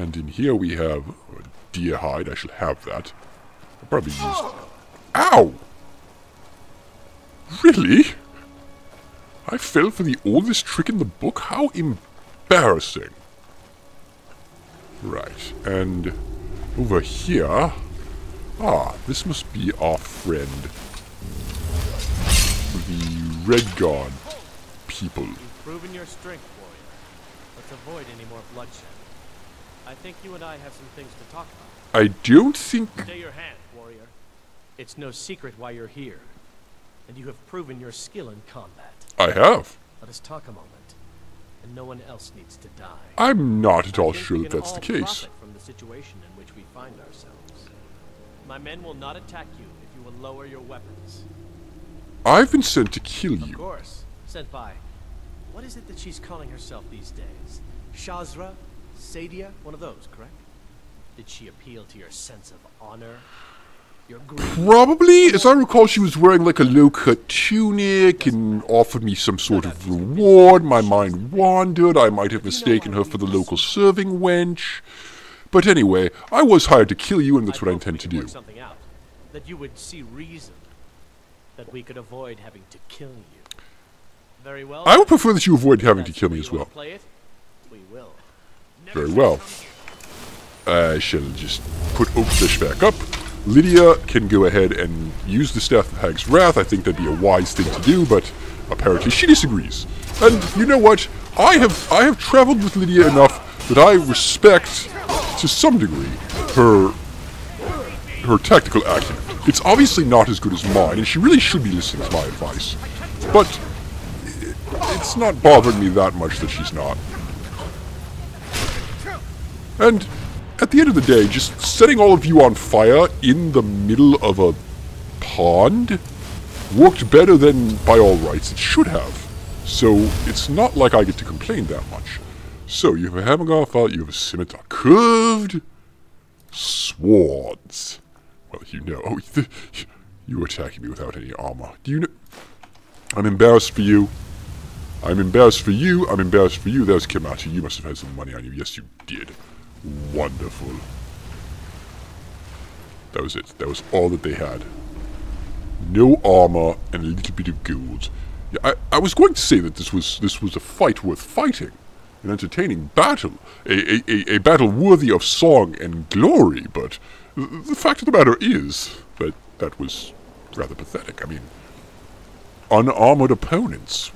And in here we have a deer hide. I shall have that. I'll probably use... Ow! Really? I fell for the oldest trick in the book? How embarrassing. Right, and over here... Ah, this must be our friend. The Red Guard people. You've proven your strength, warrior. Let's avoid any more bloodshed. I think you and I have some things to talk about. I don't think... Stay your hand, warrior. It's no secret why you're here. And you have proven your skill in combat. I have. Let us talk a moment. And no one else needs to die. I'm not at all I think sure we that can that's the all case. profit from the situation in which we find ourselves. My men will not attack you if you will lower your weapons. I've been sent to kill Of you. course. Sent by. What is it that she's calling herself these days? Shazra? Sadia? One of those, correct? Did she appeal to your sense of honor? Your greed? Probably. As I recall, she was wearing like a low-cut tunic and offered me some sort of reward. My mind wandered. I might have mistaken her for the local serving wench. But anyway, I was hired to kill you, and that's what I intend to do. Something out. That you would see reason. That we could avoid having to kill you. Very well. I would prefer that you avoid having to kill me as well. Play it? We will. Very well. I shall just put Oakfish back up. Lydia can go ahead and use the Staff of Hag's Wrath. I think that'd be a wise thing to do, but apparently she disagrees. And you know what? I have traveled with Lydia enough that I respect, to some degree, her tactical acumen. It's obviously not as good as mine, and she really should be listening to my advice. But it's not bothering me that much that she's not. And at the end of the day, just setting all of you on fire in the middle of a pond worked better than, by all rights, it should have. So it's not like I get to complain that much. So you have a hammer file, you have a scimitar, curved swords. Well, you know, you're attacking me without any armor. Do you know? I'm embarrassed for you. I'm embarrassed for you. I'm embarrassed for you. There's Kimachi. You must have had some money on you. Yes, you did. Wonderful. That was it. That was all that they had. No armor and a little bit of gold. Yeah, I was going to say that this was a fight worth fighting, an entertaining battle, a battle worthy of song and glory. But the fact of the matter is that that was rather pathetic. I mean, unarmored opponents.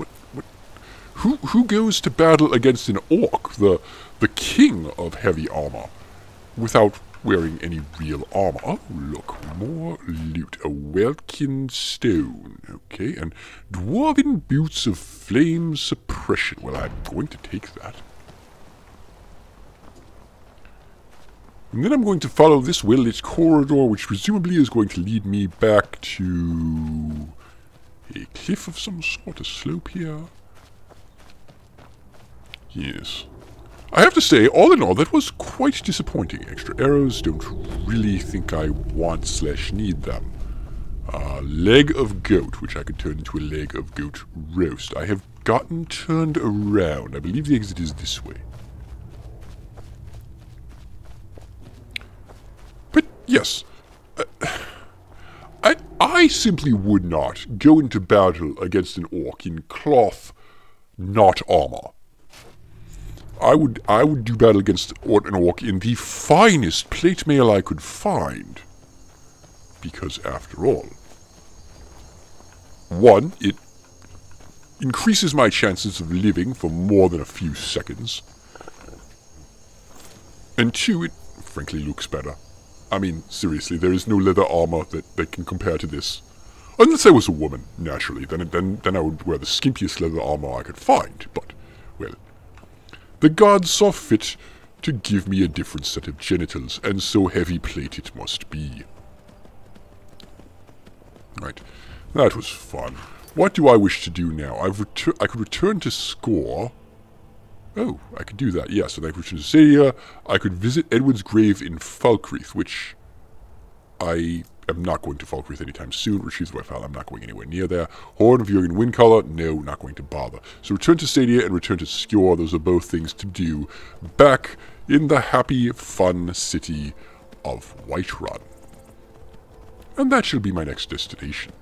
Who goes to battle against an orc, the king of heavy armor, without wearing any real armor? Oh, look, more loot. A Welkin stone, okay, and dwarven boots of flame suppression. Well, I'm going to take that. And then I'm going to follow this well-lit corridor, which presumably is going to lead me back to a cliff of some sort, a slope here. Yes. I have to say, all in all, that was quite disappointing. Extra arrows, don't really think I want / need them. Leg of goat, which I could turn into a leg of goat roast. I have gotten turned around. I believe the exit is this way. But, yes. I simply would not go into battle against an orc in cloth, not armor. I would do battle against an orc in the finest plate mail I could find. Because after all, one, it increases my chances of living for more than a few seconds. And two, it frankly looks better. I mean, seriously, there is no leather armor that can compare to this. Unless I was a woman, naturally. Then I would wear the skimpiest leather armor I could find. But, well, the gods saw fit to give me a different set of genitals, and so heavy plate it must be. Right, that was fun. What do I wish to do now? I could return to Score. Oh, I could do that, yes. And I could return to Sadia. I could visit Edward's grave in Falkreath, which I am not going to Falkreath anytime soon. Retrieve the file, I'm not going anywhere near there. Horn of Jurgen Windcaller, no, not going to bother. So return to Sadia and return to Skjor, those are both things to do back in the happy, fun city of Whiterun. And that shall be my next destination.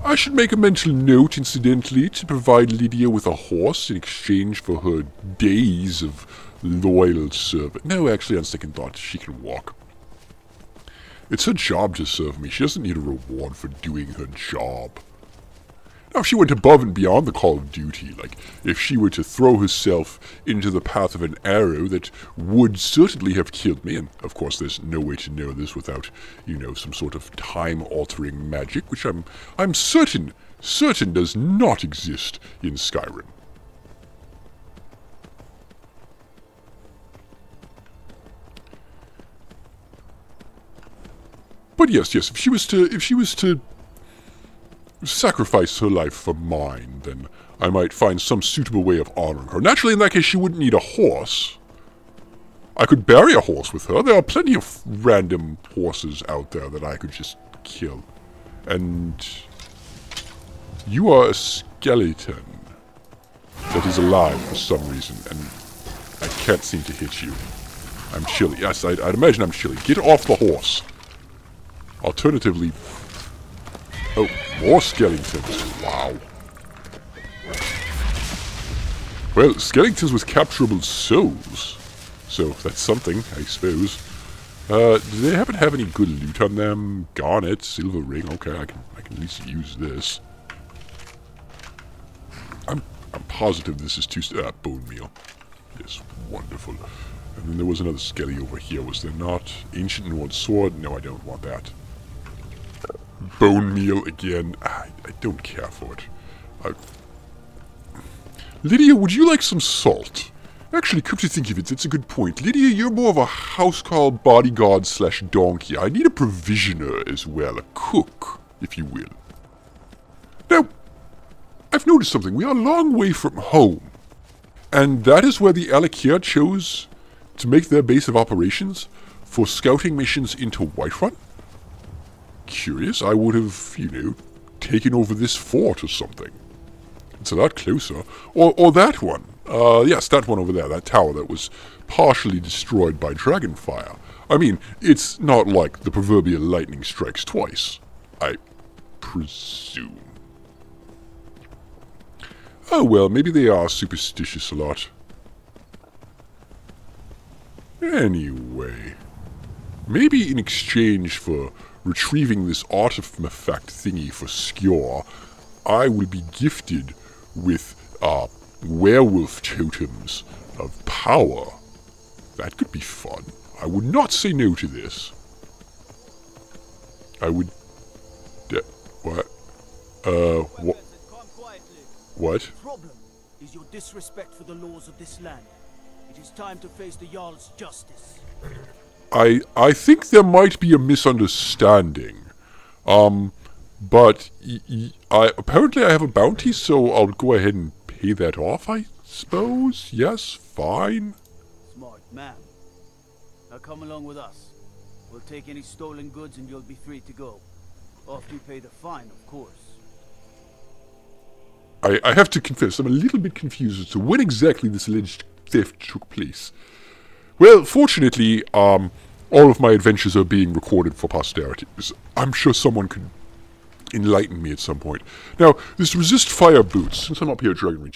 I should make a mental note, incidentally, to provide Lydia with a horse in exchange for her days of loyal service. No, actually, on second thought, she can walk. It's her job to serve me. She doesn't need a reward for doing her job. Now, if she went above and beyond the call of duty, like if she were to throw herself into the path of an arrow that would certainly have killed me, and of course there's no way to know this without, you know, some sort of time-altering magic, which I'm certain does not exist in Skyrim. But yes, if she was to sacrifice her life for mine, then I might find some suitable way of honoring her. Naturally, in that case, she wouldn't need a horse. I could bury a horse with her. There are plenty of random horses out there that I could just kill. And you are a skeleton that is alive for some reason, and I can't seem to hit you. I'm chilly. Yes, I'd imagine I'm chilly. Get off the horse. Alternatively... Oh, more skeletons. Wow. Well, skeletons with capturable souls. So, that's something, I suppose. Do they happen to have any good loot on them? Garnet, silver ring. Okay, I can at least use this. I'm positive this is bone meal. Yes, wonderful. And then there was another skelly over here, was there not? Ancient Nord sword? No, I don't want that. Bone meal again. I don't care for it. Lydia, would you like some salt? Actually, come to think of it, it's a good point. Lydia, you're more of a housecarl bodyguard slash donkey. I need a provisioner as well, a cook, if you will. Now, I've noticed something. We are a long way from home. And that is where the Alik'r chose to make their base of operations for scouting missions into Whiterun. Curious, I would have, you know, taken over this fort or something. It's a lot closer. Or that one. Yes, that one over there, that tower that was partially destroyed by dragonfire. I mean, it's not like the proverbial lightning strikes twice, I presume. Oh well, maybe they are superstitious a lot. Anyway, maybe in exchange for retrieving this artifact thingy for Skjor, I will be gifted with werewolf totems of power. That could be fun. I would not say no to this. I would... what? What? The problem is your disrespect for the laws of this land. It is time to face the Jarl's justice. I think there might be a misunderstanding. But apparently I have a bounty, so I'll go ahead and pay that off, I suppose? Yes, fine. Smart man. Now come along with us. We'll take any stolen goods and you'll be free to go. After you pay the fine, of course. I have to confess, I'm a little bit confused as to when exactly this alleged theft took place. Well, fortunately, all of my adventures are being recorded for posterity. I'm sure someone could enlighten me at some point. Now, this resist fire boots, since I'm up here at Dragonreach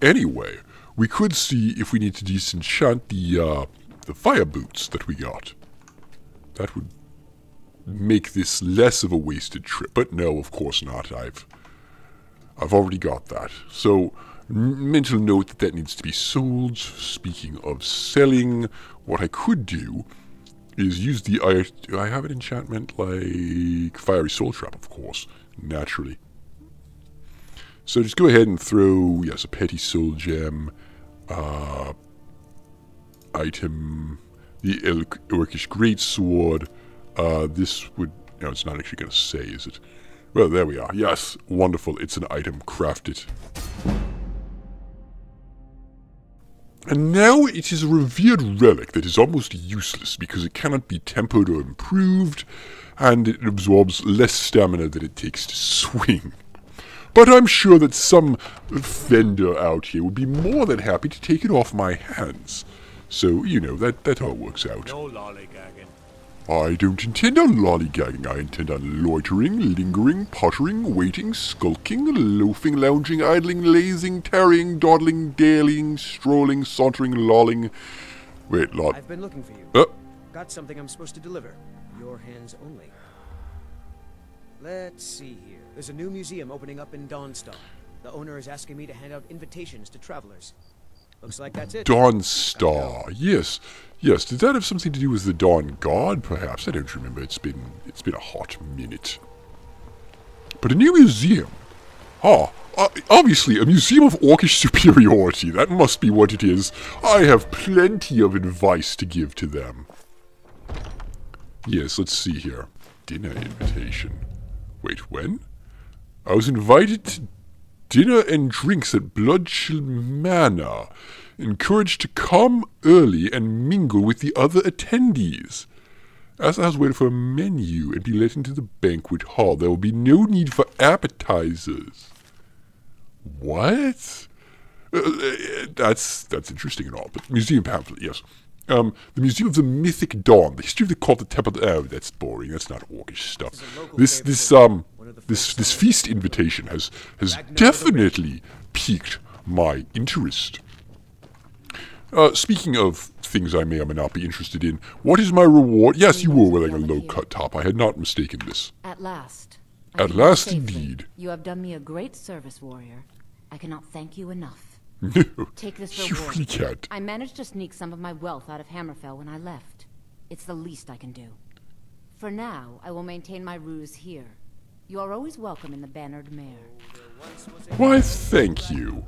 anyway, we could see if we need to disenchant the fire boots that we got. That would make this less of a wasted trip, but no, of course not. I've already got that. So, mental note that needs to be sold. Speaking of selling, what I could do is use the... do I have an enchantment like Fiery Soul Trap, of course, naturally. So just go ahead and throw, yes, a Petty Soul Gem, item, the Orcish Greatsword. This would... no, it's not actually going to say, is it? Well, there we are. Yes, wonderful. It's an item. Craft it. And now it is a revered relic that is almost useless because it cannot be tempered or improved, and it absorbs less stamina than it takes to swing. But I'm sure that some vendor out here would be more than happy to take it off my hands. So, you know, that all works out. No lollygagging. I don't intend on lollygagging. I intend on loitering, lingering, pottering, waiting, skulking, loafing, lounging, idling, lazing, tarrying, dawdling, dallying, strolling, sauntering, lolling. Wait, I've been looking for you. Got something I'm supposed to deliver. Your hands only. Let's see here. There's a new museum opening up in Dawnstar. The owner is asking me to hand out invitations to travelers. Looks like that's it. Dawnstar. Yes. Yes. Did that have something to do with the Dawn God, perhaps? I don't remember. It's been a hot minute. But a new museum. Obviously, a museum of orcish superiority. That must be what it is. I have plenty of advice to give to them. Yes, let's see here. Dinner invitation. Wait, when? I was invited to dinner and drinks at Bloodchill Manor. Encouraged to come early and mingle with the other attendees. As I was waiting for a menu and be let into the banquet hall, there will be no need for appetizers. What? That's interesting and all, but museum pamphlet, yes. The Museum of the Mythic Dawn, the history of the cult of Temple. Oh, that's boring. That's not orcish stuff. This feast invitation has definitely piqued my interest. Speaking of things I may or may not be interested in, what is my reward? Yes, you were wearing a low-cut top. I had not mistaken this. At last. At last, indeed. You have done me a great service, warrior. I cannot thank you enough. No, Take this you reward. really can't. I managed to sneak some of my wealth out of Hammerfell when I left. It's the least I can do. For now, I will maintain my ruse here. You are always welcome in the Bannered Mare. Why, thank you.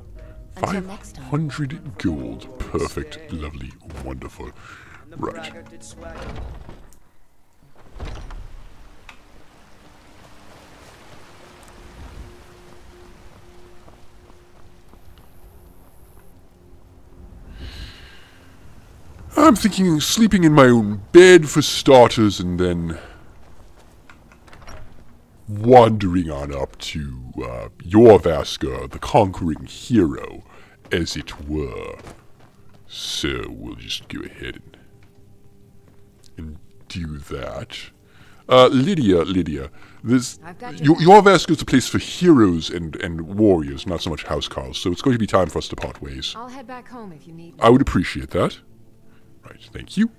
Until next time. 500 gold. Perfect, lovely, wonderful. Right. I'm thinking sleeping in my own bed for starters, and then wandering on up to Jorrvaskr, the conquering hero, as it were. So we'll just go ahead and do that. Lydia, this Jorrvaskr is a place for heroes and warriors, not so much housecarls. So it's going to be time for us to part ways. I'll head back home if you need me. I would appreciate that. Right, thank you.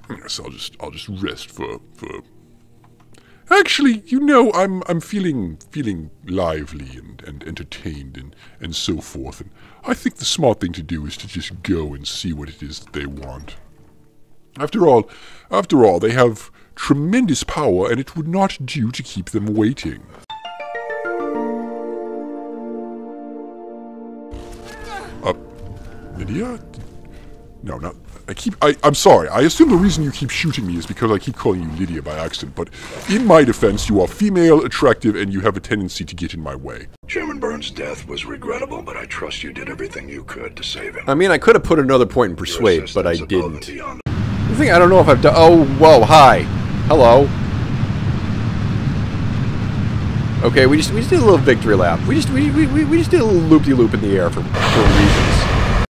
Yes, I'll just rest for. Actually, you know, I'm feeling lively and entertained and so forth, and I think the smart thing to do is to just go and see what it is that they want. After all, they have tremendous power, and it would not do to keep them waiting. Lydia? No, not. I'm sorry. I assume the reason you keep shooting me is because I keep calling you Lydia by accident, but in my defense, you are female, attractive, and you have a tendency to get in my way. Chairman Burns' death was regrettable, but I trust you did everything you could to save him. I mean, I could have put another point in persuade, but I didn't. The thing I don't know if I've done. Oh, whoa, hi, hello. Okay, we just did a little victory lap. We just did a little loop-de-loop in the air for a reason.